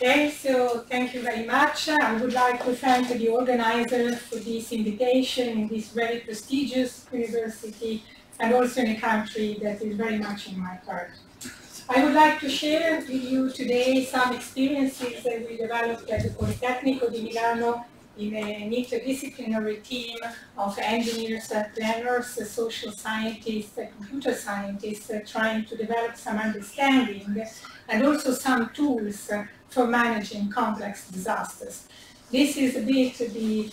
Okay, so thank you very much. I would like to thank the organizer for this invitation in this very prestigious university and also in a country that is very much in my heart. I would like to share with you today some experiences that we developed at the Politecnico di Milano in an interdisciplinary team of engineers, planners, social scientists, computer scientists trying to develop some understanding and also some tools for managing complex disasters. This is a bit the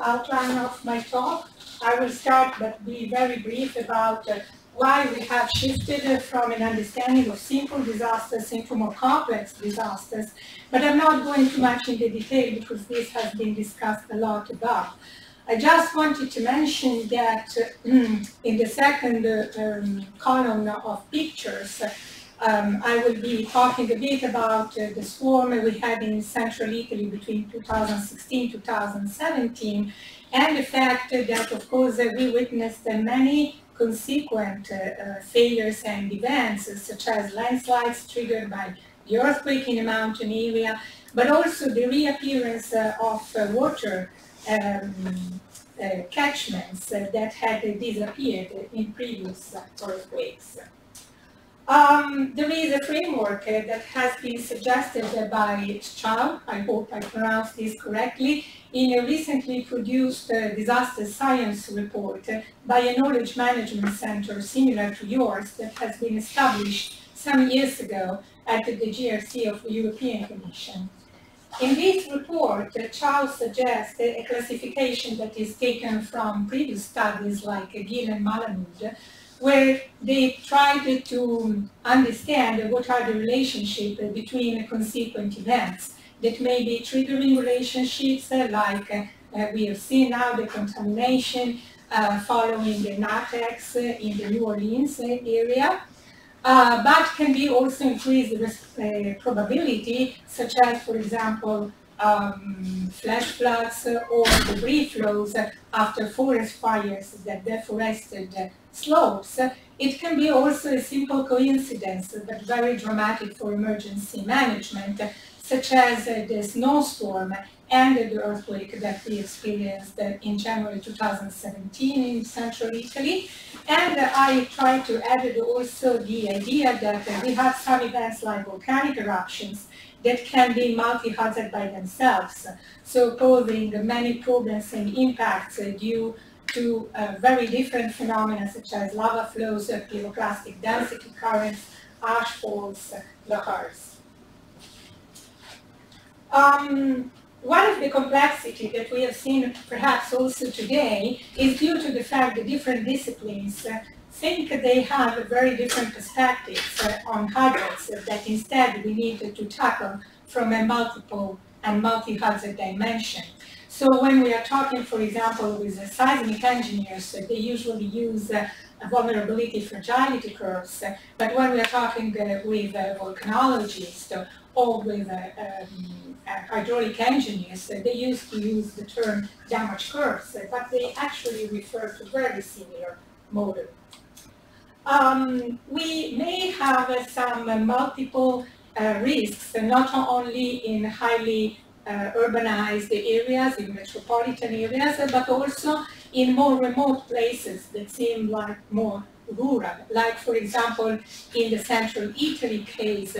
outline of my talk. I will start but be very brief about why we have shifted from an understanding of simple disasters into more complex disasters, but I'm not going too much into detail because this has been discussed a lot above. I just wanted to mention that in the second column of pictures, I will be talking a bit about the swarm we had in central Italy between 2016-2017 and the fact that, of course, we witnessed many consequent failures and events such as landslides triggered by the earthquake in a mountain area, but also the reappearance of water catchments that had disappeared in previous earthquakes. There is a framework that has been suggested by Scira, I hope I pronounced this correctly, in a recently produced disaster science report by a knowledge management center similar to yours that has been established some years ago at the GRC of the European Commission. In this report, Scira suggests a classification that is taken from previous studies like Gill and Malamud, where they tried to understand what are the relationships between consequent events that may be triggering relationships like we have seen now the contamination following the NATEX in the New Orleans area, but can be also increased probability, such as, for example, flash floods or debris flows after forest fires that deforested slopes. It can be also a simple coincidence, but very dramatic for emergency management, such as the snowstorm and the earthquake that we experienced in January 2017 in central Italy. And I try to add also the idea that we have some events like volcanic eruptions that can be multi-hazard by themselves, so posing many problems and impacts due to very different phenomena such as lava flows, pyroclastic density currents, ash falls, lahars. One of the complexity that we have seen perhaps also today is due to the fact that different disciplines think they have very different perspectives on hazards that instead we need to tackle from a multiple and multi-hazard dimension. So when we are talking, for example, with seismic engineers, they usually use vulnerability fragility curves, but when we are talking with volcanologists or with hydraulic engineers, they used to use the term damage curves, but they actually refer to very similar model. We may have some multiple risks, not only in highly urbanized areas, in metropolitan areas, but also in more remote places that seem like more rural. Like, for example, in the central Italy case,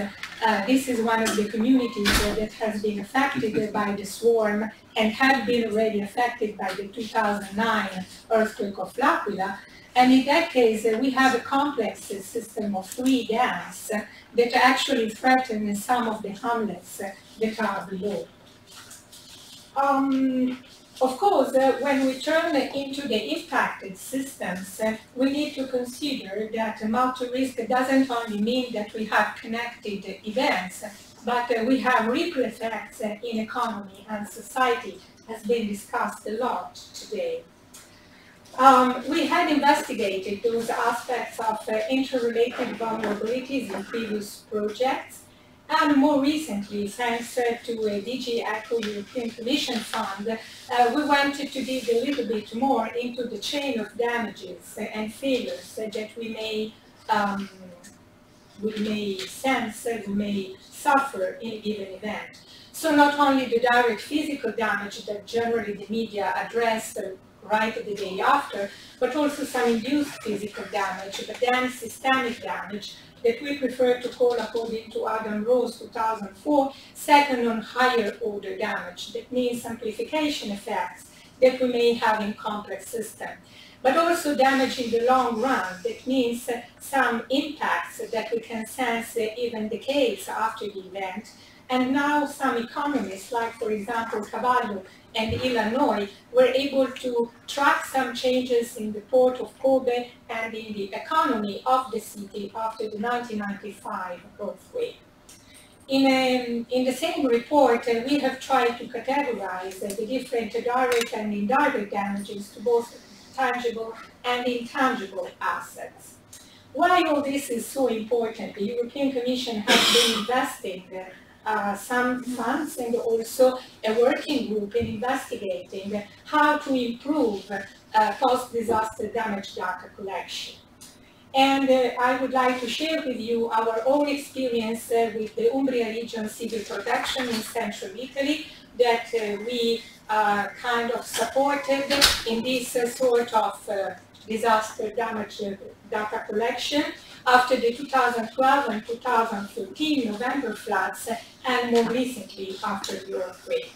this is one of the communities that has been affected by the swarm and had been already affected by the 2009 earthquake of L'Aquila. And in that case, we have a complex system of 3 dams that actually threaten some of the hamlets that are below. Of course, when we turn into the impacted systems, we need to consider that multi-risk doesn't only mean that we have connected events, but we have ripple effects in economy and society, has been discussed a lot today. We had investigated those aspects of interrelated vulnerabilities in previous projects. And more recently, thanks to a DG ECHO European Commission fund, we wanted to dig a little bit more into the chain of damages and failures that we may we may sense, we may suffer in a given event. So not only the direct physical damage that generally the media address right the day after, but also some induced physical damage, but then systemic damage that we prefer to call, according to Adam Rose 2004, second on higher order damage. That means amplification effects that we may have in complex systems. But also damage in the long run. That means some impacts that we can sense even decades after the event. And now some economists, like for example Cavallo and Illinois, were able to track some changes in the port of Kobe and in the economy of the city after the 1995 earthquake. In the same report, we have tried to categorize the different direct and indirect damages to both tangible and intangible assets. Why all this is so important? The European Commission has been investing some funds and also a working group in investigating how to improve post-disaster damage data collection. And I would like to share with you our own experience with the Umbria region civil protection in central Italy that we kind of supported in this sort of disaster damage data collection after the 2012 and 2013 November floods, and more recently after the earthquake.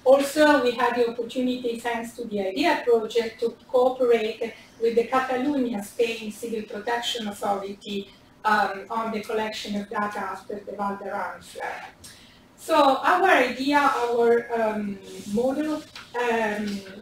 Also, we had the opportunity, thanks to the IDEA project, to cooperate with the Catalonia, Spain Civil Protection Authority on the collection of data after the Valderrama flood. So our idea, our model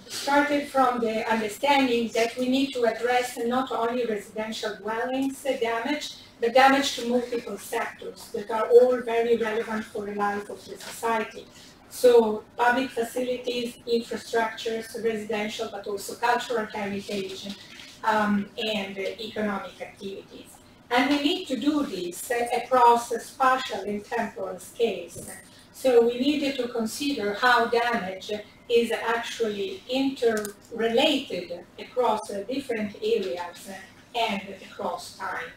started from the understanding that we need to address not only residential dwellings damage, but damage to multiple sectors that are all very relevant for the life of the society. So public facilities, infrastructures, residential, but also cultural heritage and economic activities. And we need to do this across spatial and temporal scales. So we needed to consider how damage is actually interrelated across different areas and across time.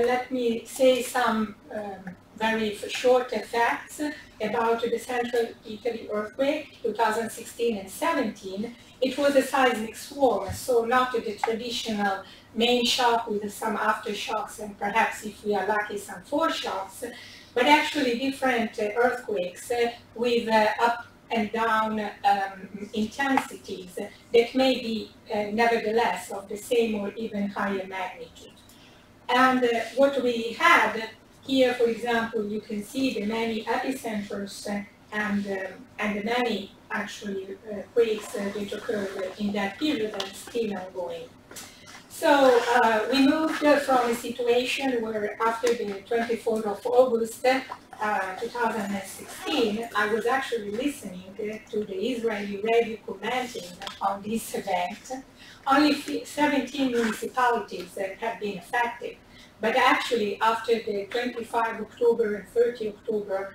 Let me say some very short facts about the central Italy earthquake, 2016 and 17. It was a seismic swarm, so not the traditional main shock with some aftershocks and perhaps, if we are lucky, some foreshocks, but actually different earthquakes with up and down intensities that may be nevertheless of the same or even higher magnitude. And what we had here, for example, you can see the many epicenters and the many actually quakes that occurred in that period and still ongoing. So we moved from a situation where after the 24th of August 2016, I was actually listening to the Israeli radio commenting on this event. Only 17 municipalities have been affected. But actually, after the 25 October and 30 October,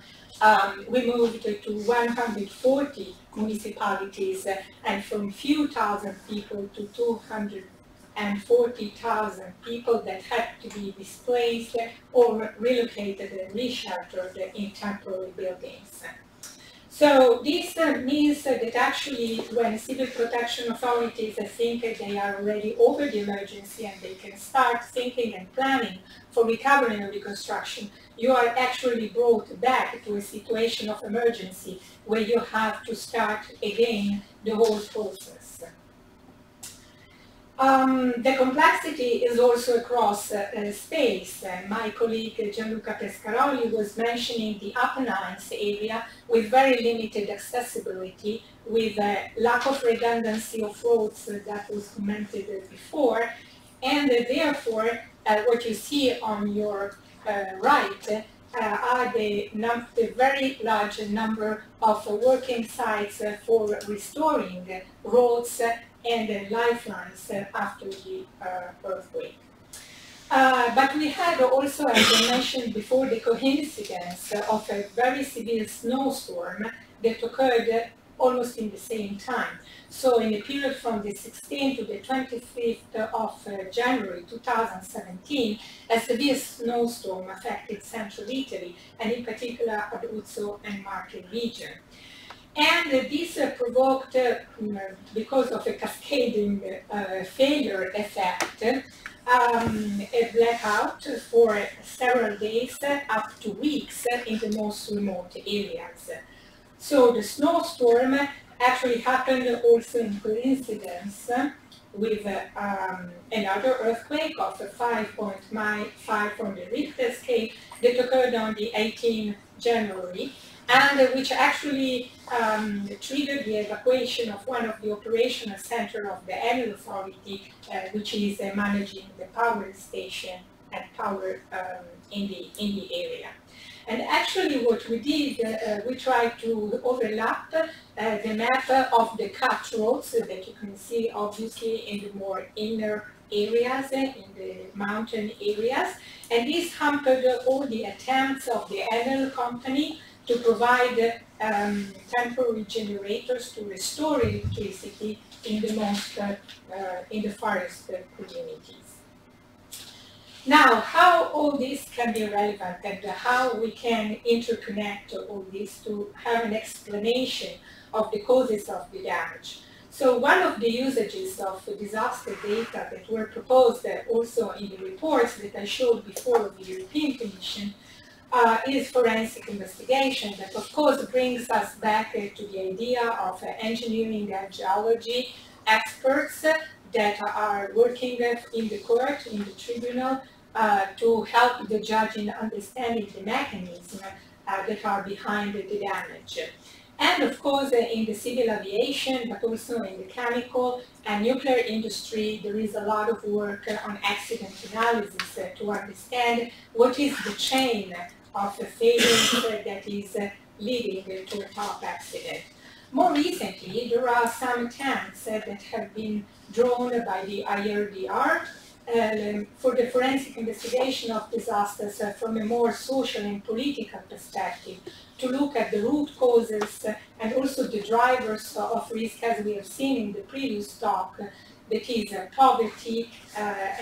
we moved to 140 municipalities and from few thousand people to 240,000 people that had to be displaced or relocated and resheltered in temporary buildings. So this means that actually when civil protection authorities think they are already over the emergency and they can start thinking and planning for recovery and reconstruction, you are actually brought back to a situation of emergency where you have to start again the whole process. The complexity is also across space. My colleague Gianluca Pescaroli was mentioning the Apennines area with very limited accessibility, with a lack of redundancy of roads that was commented before, and therefore what you see on your right are the very large number of working sites for restoring roads and lifelines after the earthquake. But we had also, as I mentioned before, the coincidence of a very severe snowstorm that occurred almost in the same time. So in the period from the 16th to the 25th of January 2017, a severe snowstorm affected central Italy, and in particular Abruzzo and Marche region. And this provoked, because of a cascading failure effect, a blackout for several days, up to weeks, in the most remote areas. So the snowstorm actually happened also in coincidence with another earthquake of 5.5 on the Richter scale that occurred on the 18th January, and which actually triggered the evacuation of one of the operational centers of the Enel Authority, which is managing the power station and power in the area. And actually what we did, we tried to overlap the map of the cut roads that you can see obviously in the more inner areas, in the mountain areas, and this hampered all the attempts of the Enel company to provide temporary generators to restore electricity in the most, in the forest communities. Now, how all this can be relevant and how we can interconnect all this to have an explanation of the causes of the damage. So one of the usages of disaster data that were proposed also in the reports that I showed before of the European Commission is forensic investigation, that of course brings us back to the idea of engineering and geology experts that are working in the court, in the tribunal, to help the judge in understanding the mechanisms that are behind the damage. And of course in the civil aviation, but also in the chemical and nuclear industry, there is a lot of work on accident analysis to understand what is the chain of the failures that is leading to a top accident. More recently, there are some attempts that have been drawn by the IRDR for the forensic investigation of disasters from a more social and political perspective, to look at the root causes and also the drivers of risk, as we have seen in the previous talk, that is poverty,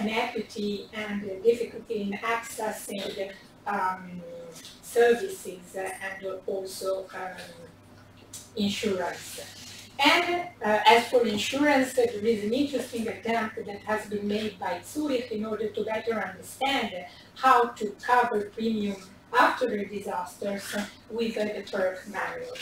inequity, and difficulty in accessing services and also insurance. And as for insurance, there is an interesting attempt that has been made by Zurich in order to better understand how to cover premium after the disasters with the PERC manual.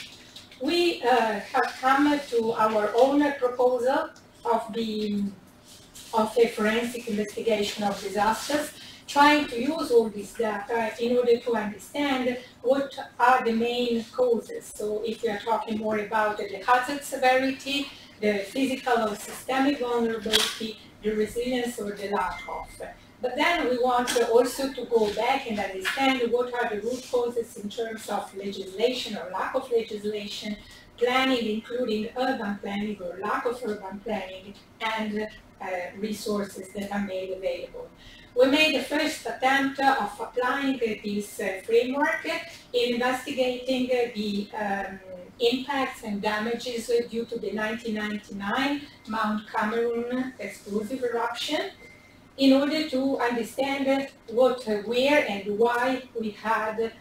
We have come to our own proposal of a forensic investigation of disasters, trying to use all this data in order to understand what are the main causes. So if we are talking more about the hazard severity, the physical or systemic vulnerability, the resilience or the lack of. But then we want also to go back and understand what are the root causes in terms of legislation or lack of legislation, planning, including urban planning or lack of urban planning, and resources that are made available. We made the first attempt of applying this framework in investigating the impacts and damages due to the 1999 Mount Cameroon explosive eruption, in order to understand what, where, and why we had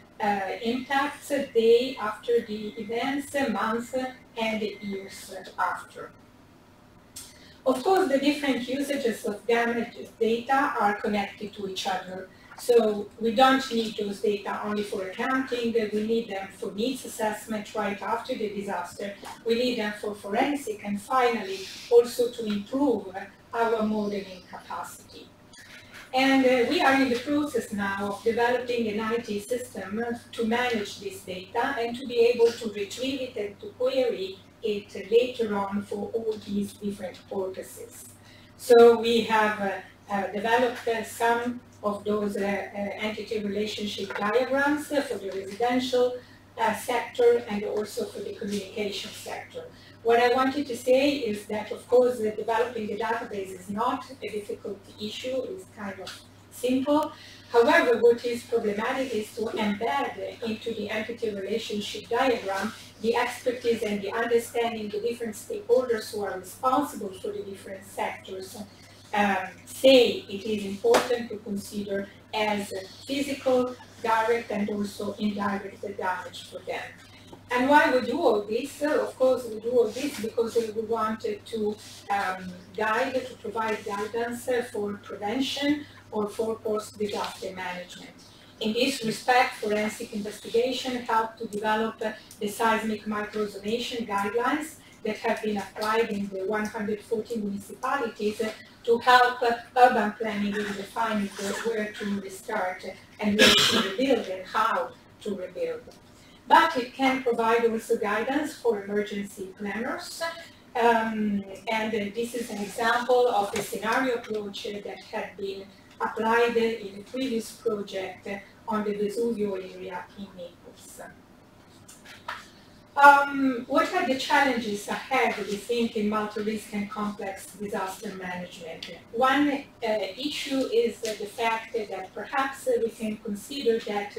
impacts day after the events, months, and years after. Of course, the different usages of damage data are connected to each other. So we don't need those data only for accounting, we need them for needs assessment right after the disaster, we need them for forensic, and finally also to improve our modeling capacity. And we are in the process now of developing an IT system to manage this data and to be able to retrieve it and to query it later on for all these different purposes. So we have developed some of those entity relationship diagrams for the residential sector and also for the communication sector. What I wanted to say is that, of course, developing the database is not a difficult issue, it's kind of simple. However, what is problematic is to embed into the entity relationship diagram the expertise and the understanding the different stakeholders who are responsible for the different sectors say it is important to consider as physical, direct, and also indirect damage for them. And why we do all this? Of course, we do all this because we wanted to provide guidance for prevention or for post-disaster management. In this respect, forensic investigation helped to develop the seismic microzonation guidelines that have been applied in the 140 municipalities to help urban planning in defining where to restart and where to rebuild and how to rebuild. But it can provide also guidance for emergency planners. And this is an example of a scenario approach that had been applied in a previous project on the Vesuvio area in Naples. What are the challenges ahead, we think, in multi-risk and complex disaster management? One issue is the fact that perhaps we can consider that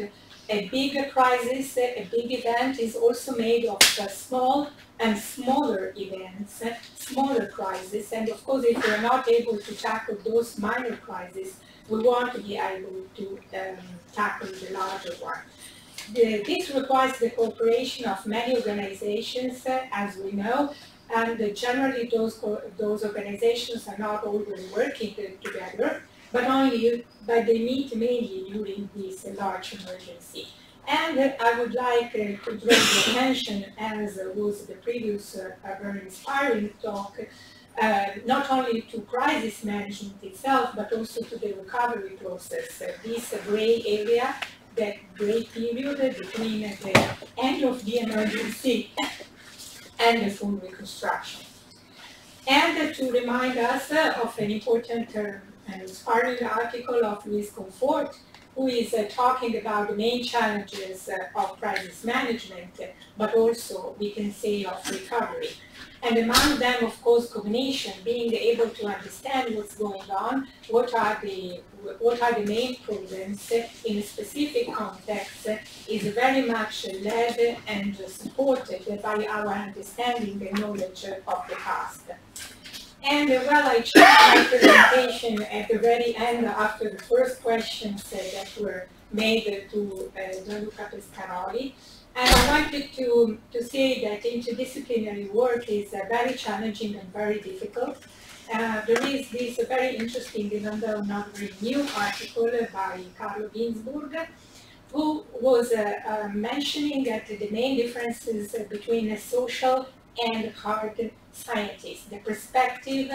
a big crisis, a big event is also made of small and smaller events, smaller crises, and of course if we are not able to tackle those minor crises, we want to be able to tackle the larger one. This requires the cooperation of many organizations, as we know, and generally those organizations are not always working together, but they meet mainly during this large emergency. And I would like to draw the attention, as was the previous very inspiring talk, not only to crisis management itself, but also to the recovery process. This gray area, that gray period between the end of the emergency and the full reconstruction. And to remind us of an important and inspiring article of Louis Comfort, who is talking about the main challenges of crisis management, but also, we can say, of recovery. And among them, of course, cognition, being able to understand what's going on, what are the main problems in a specific context, is very much led and supported by our understanding and knowledge of the past. And well, I changed my presentation at the very end after the first questions that were made to Gianluca Pescaroli. And I wanted to say that interdisciplinary work is very challenging and very difficult. There is this very interesting, even though not very new, article by Carlo Ginzburg, who was mentioning that the main differences between a social and hard scientists, the perspective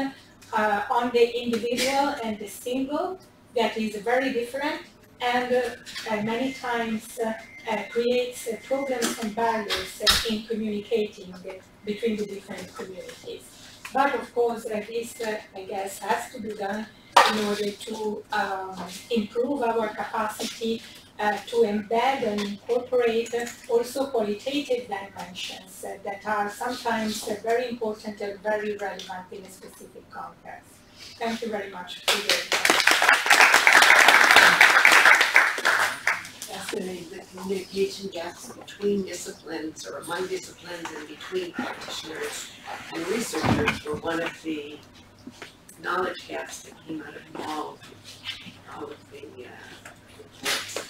on the individual and the single, that is very different, and many times creates problems and barriers in communicating between the different communities. But of course, this, I guess, has to be done in order to improve our capacity to embed and incorporate also qualitative dimensions that are sometimes very important and very relevant in a specific context. Thank you very much for your Fascinating, the communication gaps between disciplines or among disciplines and between practitioners and researchers were one of the knowledge gaps that came out of all of the reports.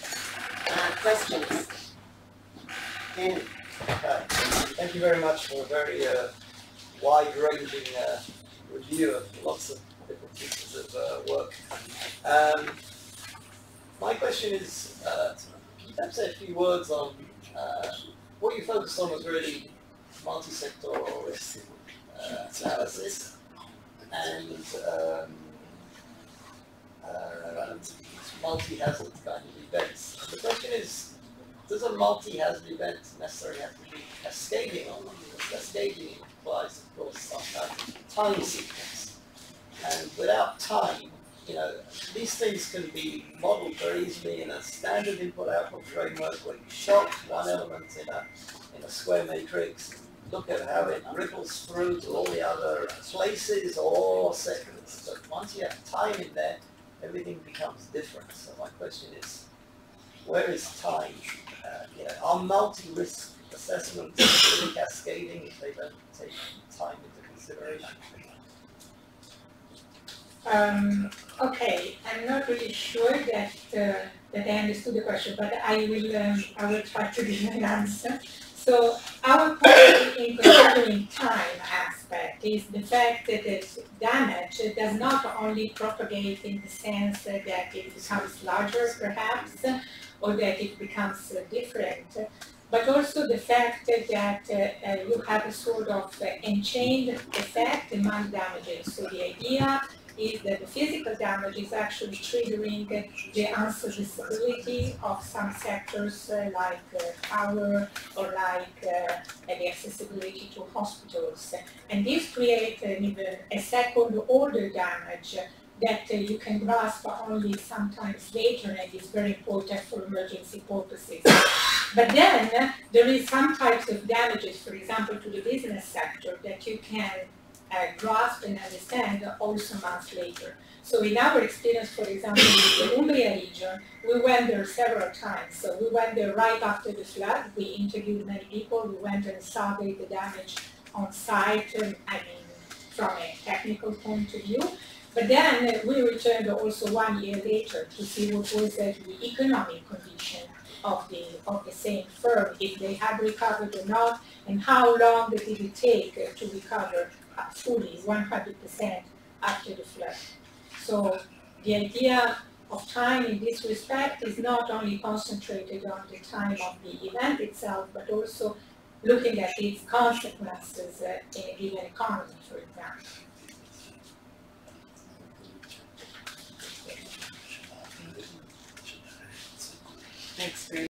Questions? Dan? Thank you very much for a very wide-ranging review of lots of different pieces of work. My question is, can you perhaps say a few words on what you focused on was really multi-sectoral risk analysis and multi-hazard kind of events. The question is, does a multi-hazard event necessarily have to be cascading on them? Because cascading implies, of course, some kind of time sequence. And without time, you know, these things can be modeled very easily in a standard input-output framework where you shock one element in a square matrix, look at how it ripples through to all the other places or sectors. But once you have time in there, everything becomes different. So my question is, where is time? Are multi-risk assessments really cascading if they don't take time into consideration? Okay, I'm not really sure that I understood the question, but I will try to give an answer. So our point in considering time aspect is the fact that damage does not only propagate in the sense that it becomes larger perhaps, or that it becomes different, but also the fact that you have a sort of enchained effect among damages. So the idea is that the physical damage is actually triggering the unserviceability of some sectors like power or like the accessibility to hospitals. And this creates even a second order damage that you can grasp only sometimes later and is very important for emergency purposes. But then there is some types of damages, for example, to the business sector that you can grasp and understand also months later. So in our experience, for example, in the Umbria region, we went there several times. So we went there right after the flood. We interviewed many people. We went and surveyed the damage on site, from a technical point of view. But then we returned also 1 year later to see what was the economic condition of the same firm, if they had recovered or not, and how long did it take to recover fully, 100% after the flood. So the idea of time in this respect is not only concentrated on the time of the event itself, but also looking at its consequences in a given economy, for example. Thanks very